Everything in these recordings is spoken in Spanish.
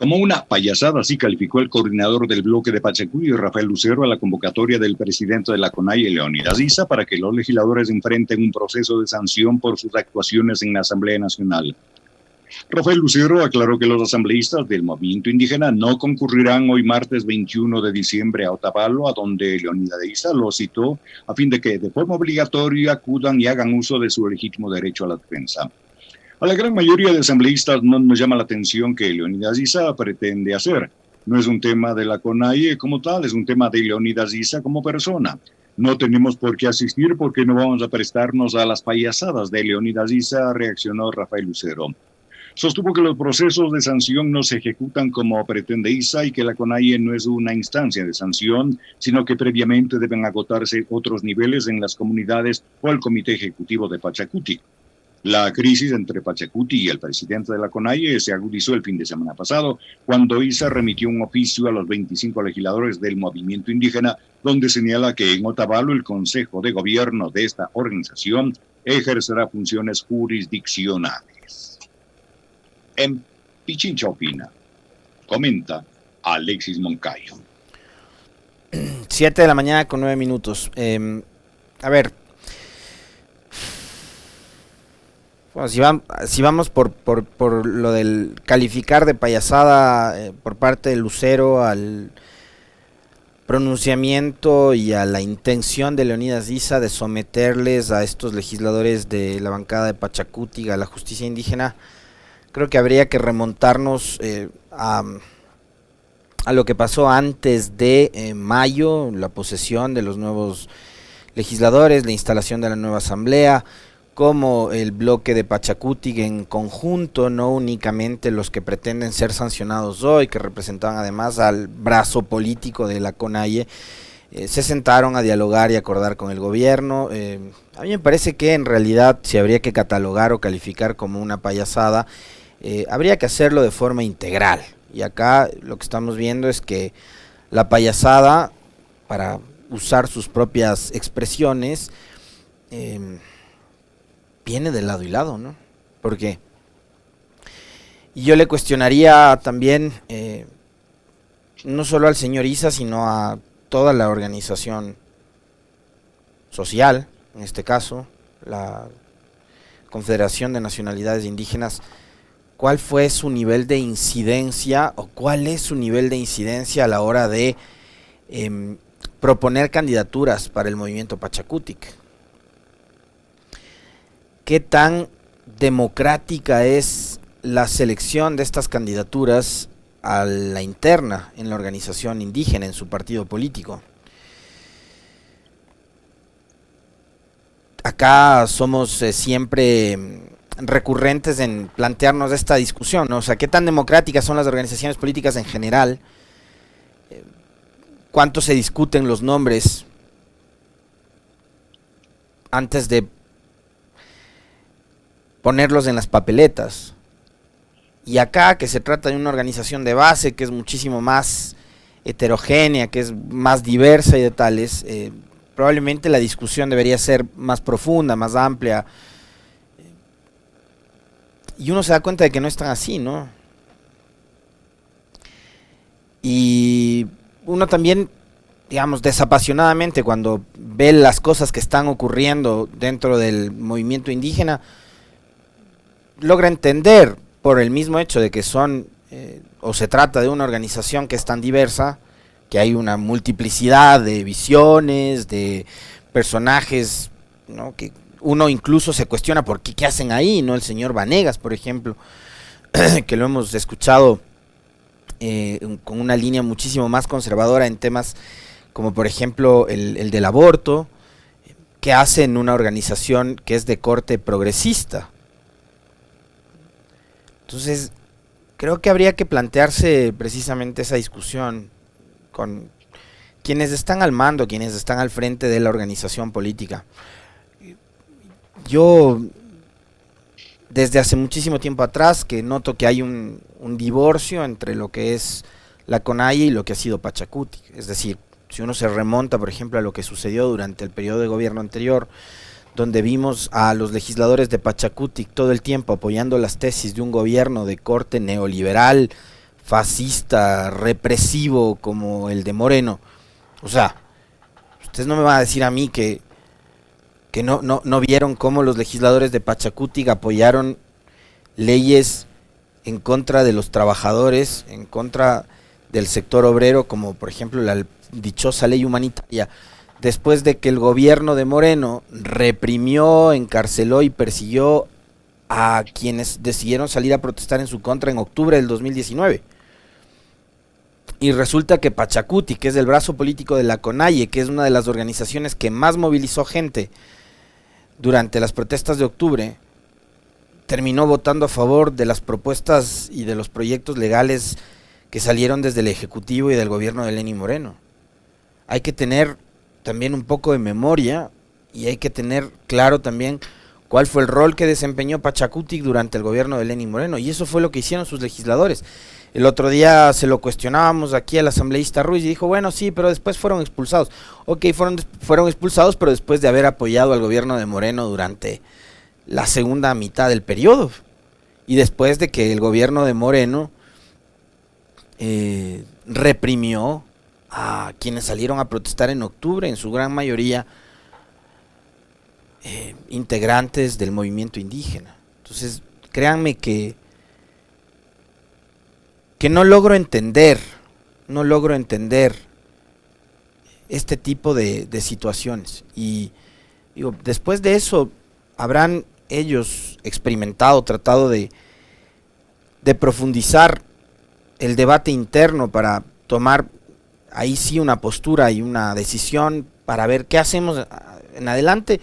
Como una payasada, así calificó el coordinador del bloque de Pachacuti, Rafael Lucero, a la convocatoria del presidente de la CONAIE, Leonidas Issa, para que los legisladores enfrenten un proceso de sanción por sus actuaciones en la Asamblea Nacional. Rafael Lucero aclaró que los asambleístas del movimiento indígena no concurrirán hoy martes 21 de diciembre a Otavalo, a donde Leonidas Issa lo citó, a fin de que de forma obligatoria acudan y hagan uso de su legítimo derecho a la defensa. A la gran mayoría de asambleístas no nos llama la atención que Leonidas Issa pretende hacer. No es un tema de la CONAIE como tal, es un tema de Leonidas Issa como persona. No tenemos por qué asistir porque no vamos a prestarnos a las payasadas de Leonidas Issa, reaccionó Rafael Lucero. Sostuvo que los procesos de sanción no se ejecutan como pretende Issa y que la CONAIE no es una instancia de sanción, sino que previamente deben agotarse otros niveles en las comunidades o el Comité Ejecutivo de Pachacuti. La crisis entre Pachacuti y el presidente de la CONAIE se agudizó el fin de semana pasado, cuando Issa remitió un oficio a los 25 legisladores del movimiento indígena, donde señala que en Otavalo el Consejo de Gobierno de esta organización ejercerá funciones jurisdiccionales. En Pichincha opina, comenta Alexis Moncayo. 7 de la mañana con 9 minutos. A ver, bueno, si vamos por lo del calificar de payasada por parte de Lucero al pronunciamiento y a la intención de Leonidas Issa de someterles a estos legisladores de la bancada de Pachacuti a la justicia indígena, creo que habría que remontarnos a lo que pasó antes de mayo, la posesión de los nuevos legisladores, la instalación de la nueva asamblea, como el bloque de Pachacuti en conjunto, no únicamente los que pretenden ser sancionados hoy, que representaban además al brazo político de la CONAIE, se sentaron a dialogar y acordar con el gobierno. A mí me parece que en realidad, si habría que catalogar o calificar como una payasada, habría que hacerlo de forma integral. Y acá lo que estamos viendo es que la payasada, para usar sus propias expresiones, viene de lado y lado, ¿no? ¿Por qué? Y yo le cuestionaría también, no solo al señor Issa, sino a toda la organización social, en este caso, la Confederación de Nacionalidades Indígenas, cuál fue su nivel de incidencia o cuál es su nivel de incidencia a la hora de proponer candidaturas para el movimiento Pachacutic. ¿Qué tan democrática es la selección de estas candidaturas a la interna en la organización indígena, en su partido político? Acá somos siempre recurrentes en plantearnos esta discusión, ¿no? O sea, ¿qué tan democráticas son las organizaciones políticas en general? ¿Cuánto se discuten los nombres antes de ponerlos en las papeletas? Y acá, que se trata de una organización de base que es muchísimo más heterogénea, que es más diversa y de tales, probablemente la discusión debería ser más profunda, más amplia. Y uno se da cuenta de que no es tan así, ¿no? Y uno también, digamos, desapasionadamente, cuando ve las cosas que están ocurriendo dentro del movimiento indígena, logra entender, por el mismo hecho de que son, o se trata de una organización que es tan diversa, que hay una multiplicidad de visiones, de personajes, ¿no? Que uno incluso se cuestiona por qué hacen ahí, ¿no? El señor Vanegas, por ejemplo, que lo hemos escuchado con una línea muchísimo más conservadora en temas como por ejemplo el del aborto, que hace en una organización que es de corte progresista. Entonces, creo que habría que plantearse precisamente esa discusión con quienes están al mando, quienes están al frente de la organización política. Yo, desde hace muchísimo tiempo atrás, que noto que hay un divorcio entre lo que es la CONAIE y lo que ha sido Pachacuti. Es decir, si uno se remonta, por ejemplo, a lo que sucedió durante el periodo de gobierno anterior, donde vimos a los legisladores de Pachacuti todo el tiempo apoyando las tesis de un gobierno de corte neoliberal, fascista, represivo como el de Moreno. O sea, ustedes no me van a decir a mí que no vieron cómo los legisladores de Pachacutic apoyaron leyes en contra de los trabajadores, en contra del sector obrero, como por ejemplo la dichosa ley humanitaria, después de que el gobierno de Moreno reprimió, encarceló y persiguió a quienes decidieron salir a protestar en su contra en octubre del 2019. Y resulta que Pachacutic, que es el brazo político de la CONAIE, que es una de las organizaciones que más movilizó gente durante las protestas de octubre, terminó votando a favor de las propuestas y de los proyectos legales que salieron desde el Ejecutivo y del gobierno de Lenín Moreno. Hay que tener también un poco de memoria y hay que tener claro también cuál fue el rol que desempeñó Pachacutic durante el gobierno de Lenín Moreno, y eso fue lo que hicieron sus legisladores. El otro día se lo cuestionábamos aquí al asambleísta Ruiz y dijo, bueno, sí, pero después fueron expulsados. Ok, fueron expulsados, pero después de haber apoyado al gobierno de Moreno durante la segunda mitad del periodo. Y después de que el gobierno de Moreno reprimió a quienes salieron a protestar en octubre, en su gran mayoría integrantes del movimiento indígena. Entonces, créanme que no logro entender este tipo de situaciones. Y digo, después de eso, habrán ellos experimentado, tratado de profundizar el debate interno para tomar ahí sí una postura y una decisión para ver qué hacemos en adelante.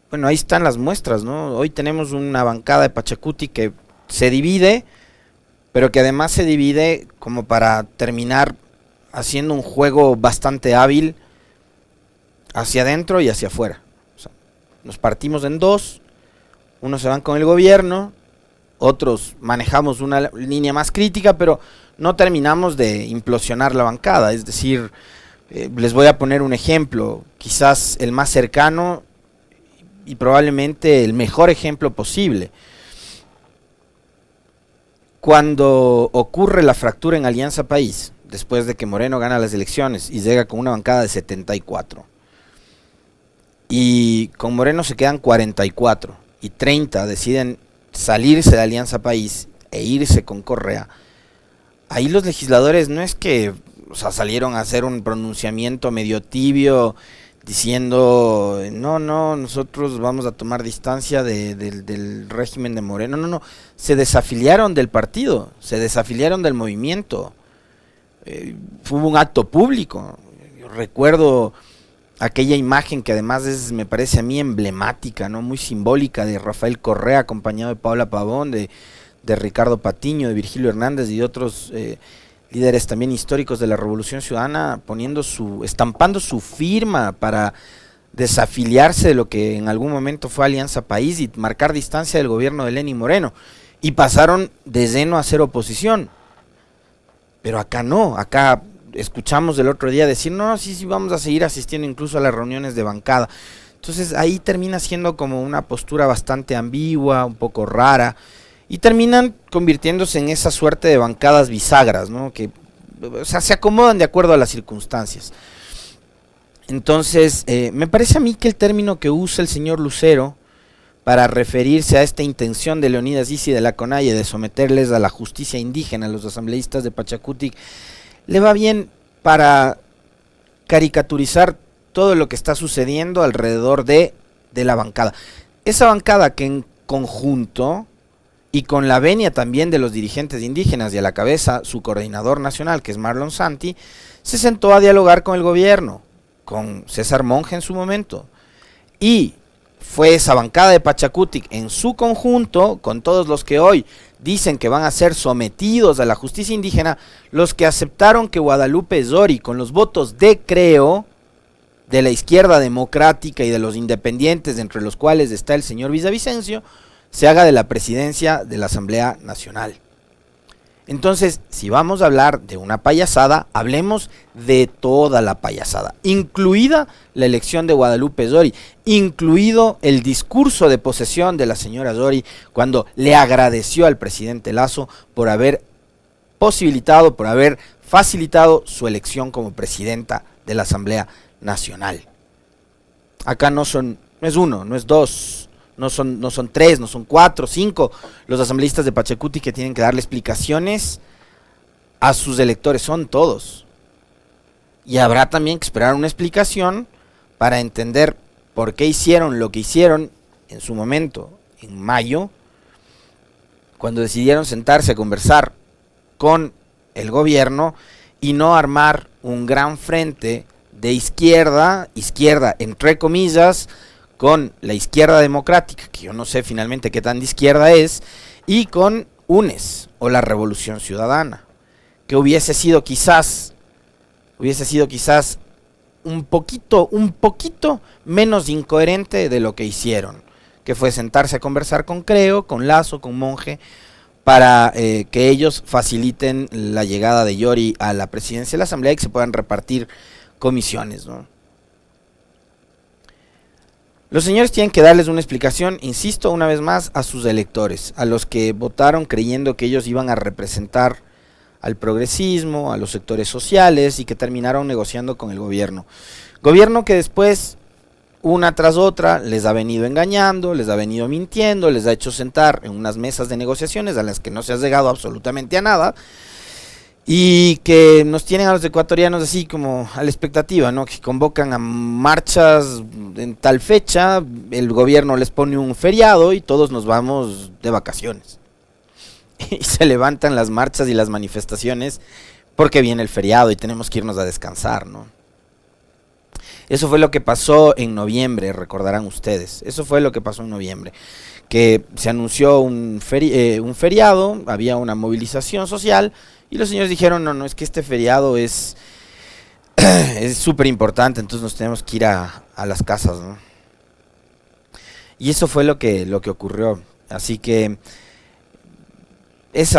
Bueno, ahí están las muestras, ¿no? Hoy tenemos una bancada de Pachacutic que se divide, pero que además se divide como para terminar haciendo un juego bastante hábil hacia adentro y hacia afuera. O sea, nos partimos en dos, unos se van con el gobierno, otros manejamos una línea más crítica, pero no terminamos de implosionar la bancada. Es decir, les voy a poner un ejemplo, quizás el más cercano y probablemente el mejor ejemplo posible. Cuando ocurre la fractura en Alianza País, después de que Moreno gana las elecciones y llega con una bancada de 74, y con Moreno se quedan 44, y 30 deciden salirse de Alianza País e irse con Correa, ahí los legisladores no es que, o sea, salieron a hacer un pronunciamiento medio tibio, diciendo, no, nosotros vamos a tomar distancia del régimen de Moreno. No, se desafiliaron del partido, se desafiliaron del movimiento. Hubo un acto público. Yo recuerdo aquella imagen que además me parece a mí emblemática, ¿no? Muy simbólica, de Rafael Correa acompañado de Paula Pavón, de Ricardo Patiño, de Virgilio Hernández y de otros líderes también históricos de la Revolución Ciudadana, estampando su firma para desafiliarse de lo que en algún momento fue Alianza País y marcar distancia del gobierno de Lenín Moreno, y pasaron de lleno a hacer oposición. Pero acá no, acá escuchamos el otro día decir, no, sí, vamos a seguir asistiendo incluso a las reuniones de bancada. Entonces ahí termina siendo como una postura bastante ambigua, un poco rara, y terminan convirtiéndose en esa suerte de bancadas bisagras, ¿no? Que, o sea, se acomodan de acuerdo a las circunstancias. Entonces, me parece a mí que el término que usa el señor Lucero para referirse a esta intención de Leonidas Issa y de la CONAIE de someterles a la justicia indígena a los asambleístas de Pachacutic, le va bien para caricaturizar todo lo que está sucediendo alrededor de la bancada. Esa bancada que en conjunto, y con la venia también de los dirigentes indígenas y a la cabeza su coordinador nacional, que es Marlon Santi, se sentó a dialogar con el gobierno, con César Monge en su momento, y fue esa bancada de Pachacutic en su conjunto, con todos los que hoy dicen que van a ser sometidos a la justicia indígena, los que aceptaron que Guadalupe Zori, con los votos de creo de la izquierda democrática y de los independientes, entre los cuales está el señor Villavicencio, se haga de la presidencia de la Asamblea Nacional. Entonces, si vamos a hablar de una payasada, hablemos de toda la payasada, incluida la elección de Guadalupe Zori, incluido el discurso de posesión de la señora Zori cuando le agradeció al presidente Lasso por haber posibilitado, por haber facilitado su elección como presidenta de la Asamblea Nacional. Acá no es uno, no es dos, no son tres, no son cuatro, cinco los asambleístas de Pachacuti que tienen que darle explicaciones a sus electores, son todos. Y habrá también que esperar una explicación para entender por qué hicieron lo que hicieron en su momento, en mayo, cuando decidieron sentarse a conversar con el gobierno y no armar un gran frente de izquierda entre comillas, con la izquierda democrática, que yo no sé finalmente qué tan de izquierda es, y con UNES, o la Revolución Ciudadana, que hubiese sido quizás un poquito menos incoherente de lo que hicieron, que fue sentarse a conversar con Creo, con Lasso, con Monge, para que ellos faciliten la llegada de Yori a la presidencia de la Asamblea y que se puedan repartir comisiones, ¿no? Los señores tienen que darles una explicación, insisto una vez más, a sus electores, a los que votaron creyendo que ellos iban a representar al progresismo, a los sectores sociales y que terminaron negociando con el gobierno. Gobierno que después, una tras otra, les ha venido engañando, les ha venido mintiendo, les ha hecho sentar en unas mesas de negociaciones a las que no se ha llegado absolutamente a nada, y que nos tienen a los ecuatorianos así como a la expectativa, ¿no? Que convocan a marchas en tal fecha, el gobierno les pone un feriado y todos nos vamos de vacaciones. Y se levantan las marchas y las manifestaciones porque viene el feriado y tenemos que irnos a descansar, ¿no? Eso fue lo que pasó en noviembre, recordarán ustedes. Eso fue lo que pasó en noviembre. Que se anunció un feriado, había una movilización social y los señores dijeron, no, es que este feriado es súper importante, entonces nos tenemos que ir a las casas, ¿no? Y eso fue lo que ocurrió. Así que ese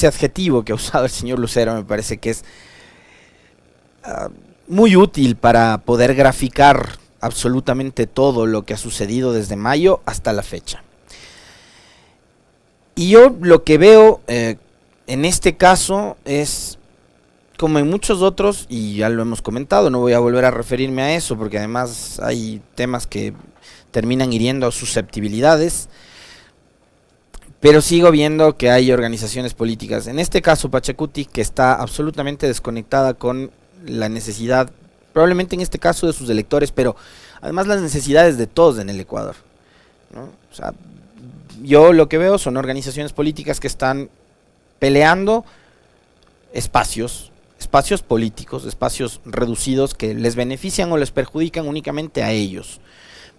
adjetivo que ha usado el señor Lucero me parece que es muy útil para poder graficar absolutamente todo lo que ha sucedido desde mayo hasta la fecha. Y yo lo que veo en este caso es, como en muchos otros, y ya lo hemos comentado, no voy a volver a referirme a eso porque además hay temas que terminan hiriendo susceptibilidades, pero sigo viendo que hay organizaciones políticas, en este caso Pachacuti, que está absolutamente desconectada con la necesidad, probablemente en este caso de sus electores, pero además las necesidades de todos en el Ecuador, ¿no? O sea, yo lo que veo son organizaciones políticas que están peleando espacios políticos, espacios reducidos que les benefician o les perjudican únicamente a ellos.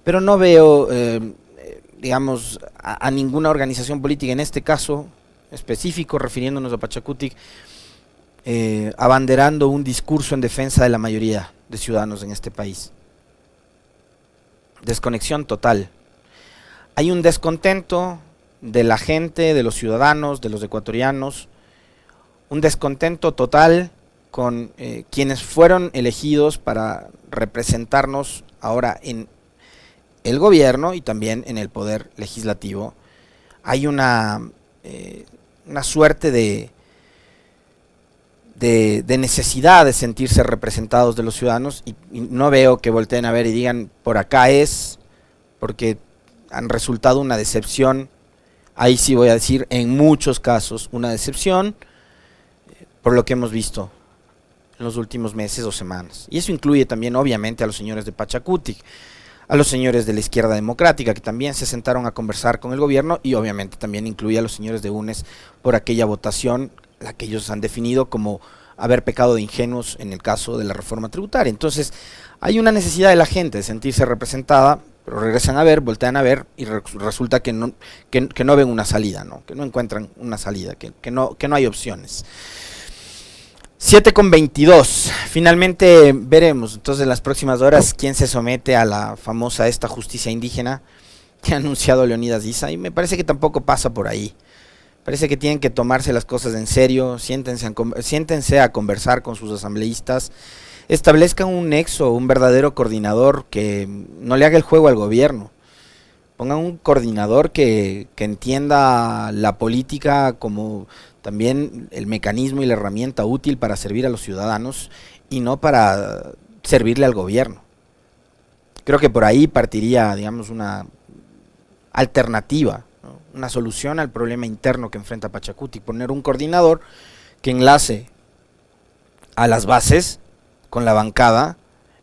Pero no veo, digamos, a ninguna organización política, en este caso específico, refiriéndonos a Pachacuti, abanderando un discurso en defensa de la mayoría de ciudadanos en este país. Desconexión total. Hay un descontento de la gente, de los ciudadanos, de los ecuatorianos, un descontento total con quienes fueron elegidos para representarnos ahora en el gobierno y también en el poder legislativo. Hay una suerte de necesidad de sentirse representados de los ciudadanos y no veo que volteen a ver y digan por acá es, porque han resultado una decepción. Ahí sí voy a decir, en muchos casos, una decepción por lo que hemos visto en los últimos meses o semanas. Y eso incluye también, obviamente, a los señores de Pachacuti, a los señores de la izquierda democrática, que también se sentaron a conversar con el gobierno, y obviamente también incluye a los señores de UNES por aquella votación, la que ellos han definido como haber pecado de ingenuos en el caso de la reforma tributaria. Entonces, hay una necesidad de la gente de sentirse representada, pero regresan a ver, voltean a ver y resulta que no ven una salida, ¿no? Que no encuentran una salida, que no hay opciones. 7:22. Finalmente veremos entonces en las próximas horas quién se somete a la famosa justicia indígena que ha anunciado Leonidas Issa, y me parece que tampoco pasa por ahí. Parece que tienen que tomarse las cosas en serio, siéntense a conversar con sus asambleístas, establezcan un nexo, un verdadero coordinador que no le haga el juego al gobierno. Pongan un coordinador que entienda la política como también el mecanismo y la herramienta útil para servir a los ciudadanos y no para servirle al gobierno. Creo que por ahí partiría, digamos, una alternativa, ¿no? Una solución al problema interno que enfrenta Pachacuti, poner un coordinador que enlace a las bases con la bancada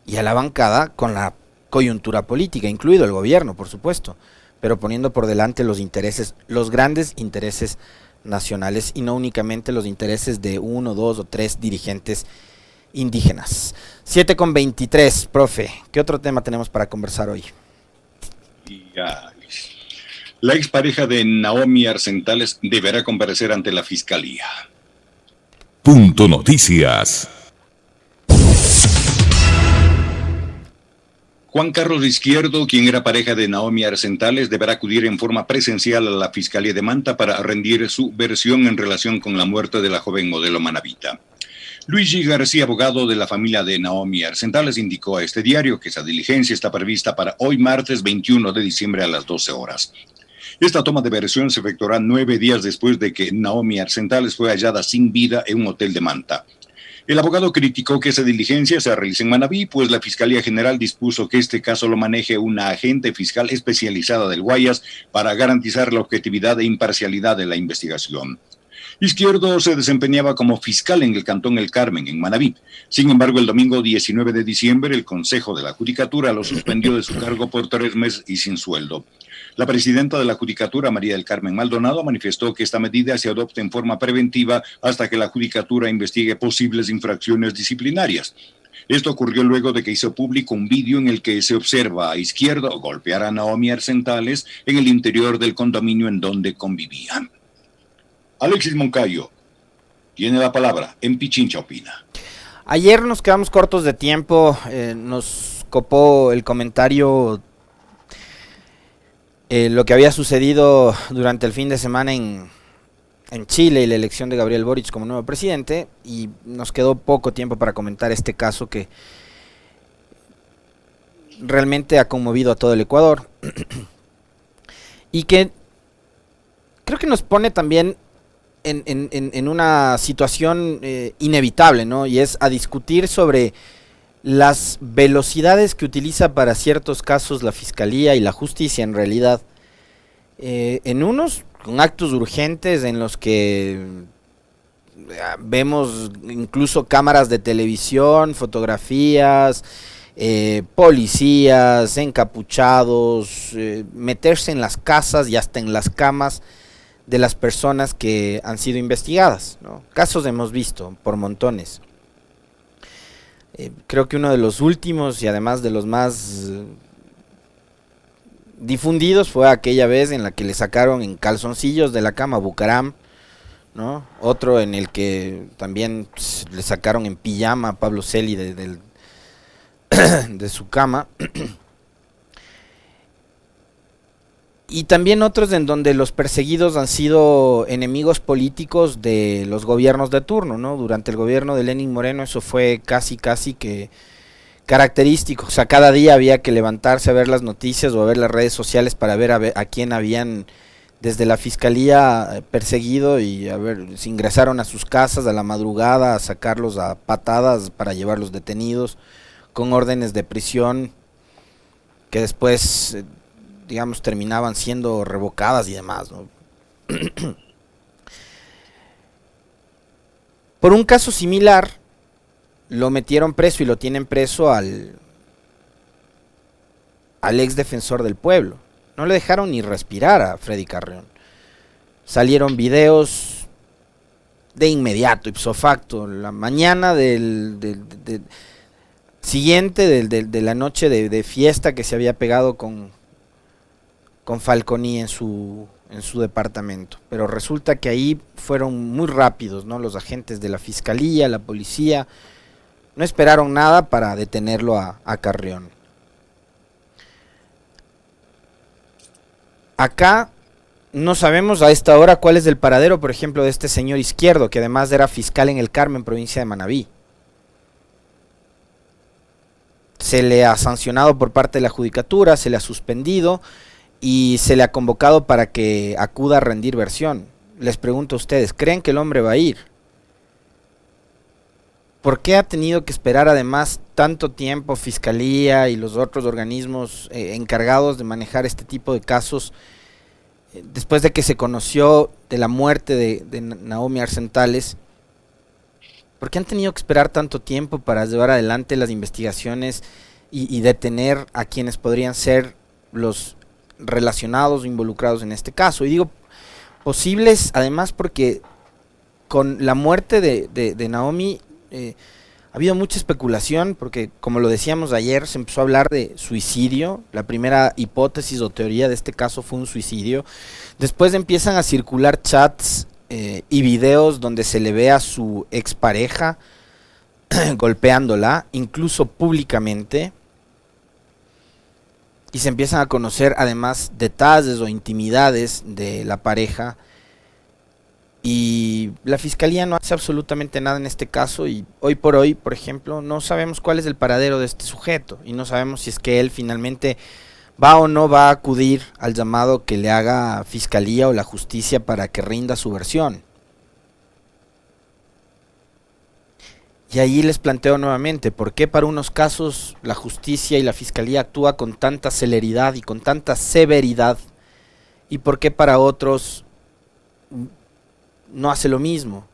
y a la bancada con la coyuntura política, incluido el gobierno, por supuesto, pero poniendo por delante los intereses, los grandes intereses nacionales y no únicamente los intereses de 1, 2 o 3 dirigentes indígenas. 7:23, profe, ¿qué otro tema tenemos para conversar hoy? La expareja de Naomi Arsentales deberá comparecer ante la fiscalía. Punto Noticias. Juan Carlos Izquierdo, quien era pareja de Naomi Arsentales, deberá acudir en forma presencial a la Fiscalía de Manta para rendir su versión en relación con la muerte de la joven modelo manabita. Luigi García, abogado de la familia de Naomi Arsentales, indicó a este diario que esa diligencia está prevista para hoy martes 21 de diciembre a las 12 horas. Esta toma de versión se efectuará 9 días después de que Naomi Arsentales fue hallada sin vida en un hotel de Manta. El abogado criticó que esa diligencia se realice en Manabí, pues la Fiscalía General dispuso que este caso lo maneje una agente fiscal especializada del Guayas para garantizar la objetividad e imparcialidad de la investigación. Izquierdo se desempeñaba como fiscal en el Cantón El Carmen, en Manabí. Sin embargo, el domingo 19 de diciembre, el Consejo de la Judicatura lo suspendió de su cargo por 3 meses y sin sueldo. La presidenta de la Judicatura, María del Carmen Maldonado, manifestó que esta medida se adopta en forma preventiva hasta que la Judicatura investigue posibles infracciones disciplinarias. Esto ocurrió luego de que hizo público un vídeo en el que se observa a Izquierdo golpear a Naomi Arsentales en el interior del condominio en donde convivían. Alexis Moncayo tiene la palabra. En Pichincha opina. Ayer nos quedamos cortos de tiempo, nos copó el comentario lo que había sucedido durante el fin de semana en Chile y la elección de Gabriel Boric como nuevo presidente, y nos quedó poco tiempo para comentar este caso que realmente ha conmovido a todo el Ecuador y que creo que nos pone también en una situación inevitable, ¿no? Y es a discutir sobre las velocidades que utiliza para ciertos casos la Fiscalía y la Justicia en realidad. En unos con actos urgentes en los que vemos incluso cámaras de televisión, fotografías, policías encapuchados, meterse en las casas y hasta en las camas de las personas que han sido investigadas, ¿no? Casos hemos visto por montones. Creo que uno de los últimos y además de los más difundidos fue aquella vez en la que le sacaron en calzoncillos de la cama a Bucaram, ¿no? Otro en el que también le sacaron en pijama a Pablo Celi de su cama. Y también otros en donde los perseguidos han sido enemigos políticos de los gobiernos de turno, ¿no? Durante el gobierno de Lenín Moreno eso fue casi que característico. O sea, cada día había que levantarse a ver las noticias o a ver las redes sociales para ver a quién habían desde la fiscalía perseguido y a ver si ingresaron a sus casas a la madrugada a sacarlos a patadas para llevarlos detenidos con órdenes de prisión que después digamos terminaban siendo revocadas y demás, ¿no? Por un caso similar lo metieron preso y lo tienen preso al ex defensor del pueblo. No le dejaron ni respirar a Freddy Carrión. Salieron videos de inmediato, ipso facto, la mañana siguiente de la noche de fiesta que se había pegado con Falconi en su departamento. Pero resulta que ahí fueron muy rápidos, ¿no? Los agentes de la fiscalía, la policía, no esperaron nada para detenerlo a Carrión. Acá no sabemos a esta hora cuál es el paradero, por ejemplo, de este señor Izquierdo, que además era fiscal en el Carmen, provincia de Manabí. Se le ha sancionado por parte de la judicatura, se le ha suspendido y se le ha convocado para que acuda a rendir versión. Les pregunto a ustedes, ¿creen que el hombre va a ir? ¿Por qué ha tenido que esperar además tanto tiempo Fiscalía y los otros organismos encargados de manejar este tipo de casos, después de que se conoció de la muerte de Naomi Arsentales? ¿Por qué han tenido que esperar tanto tiempo para llevar adelante las investigaciones y detener a quienes podrían ser los relacionados o involucrados en este caso? Y digo posibles además porque con la muerte de Naomi ha habido mucha especulación, porque como lo decíamos ayer, se empezó a hablar de suicidio. La primera hipótesis o teoría de este caso fue un suicidio. Después empiezan a circular chats y videos donde se le ve a su expareja golpeándola, incluso públicamente. Y se empiezan a conocer además detalles o intimidades de la pareja. Y la fiscalía no hace absolutamente nada en este caso, y hoy por hoy, por ejemplo, no sabemos cuál es el paradero de este sujeto, y no sabemos si es que él finalmente va o no va a acudir al llamado que le haga fiscalía o la justicia para que rinda su versión. Y ahí les planteo nuevamente, ¿por qué para unos casos la justicia y la fiscalía actúa con tanta celeridad y con tanta severidad, y por qué para otros no hace lo mismo?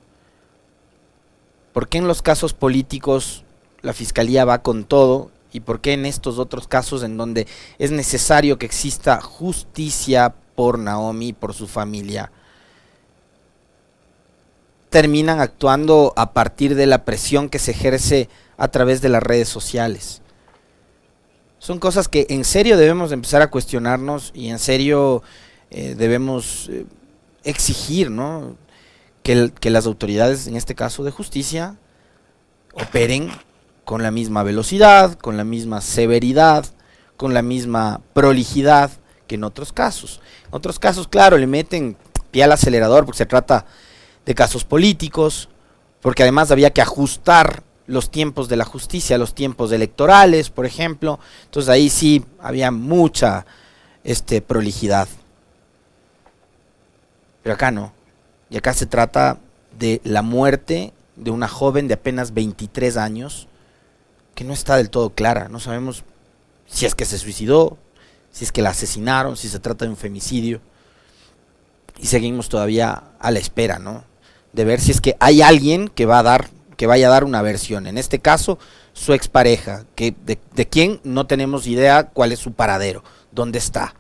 ¿Por qué en los casos políticos la fiscalía va con todo? ¿Y por qué en estos otros casos en donde es necesario que exista justicia por Naomi y por su familia, terminan actuando a partir de la presión que se ejerce a través de las redes sociales? Son cosas que en serio debemos empezar a cuestionarnos, y en serio debemos exigir, ¿no?, que las autoridades, en este caso de justicia, operen con la misma velocidad, con la misma severidad, con la misma prolijidad que en otros casos. En otros casos, claro, le meten pie al acelerador porque se trata de casos políticos, porque además había que ajustar los tiempos de la justicia a los tiempos electorales, por ejemplo. Entonces ahí sí había mucha prolijidad. Pero acá no. Y acá se trata de la muerte de una joven de apenas 23 años, que no está del todo clara. No sabemos si es que se suicidó, si es que la asesinaron, si se trata de un femicidio. Y seguimos todavía a la espera, ¿no?, de ver si es que hay alguien que vaya a dar una versión. En este caso, su expareja, de quien no tenemos idea cuál es su paradero, dónde está.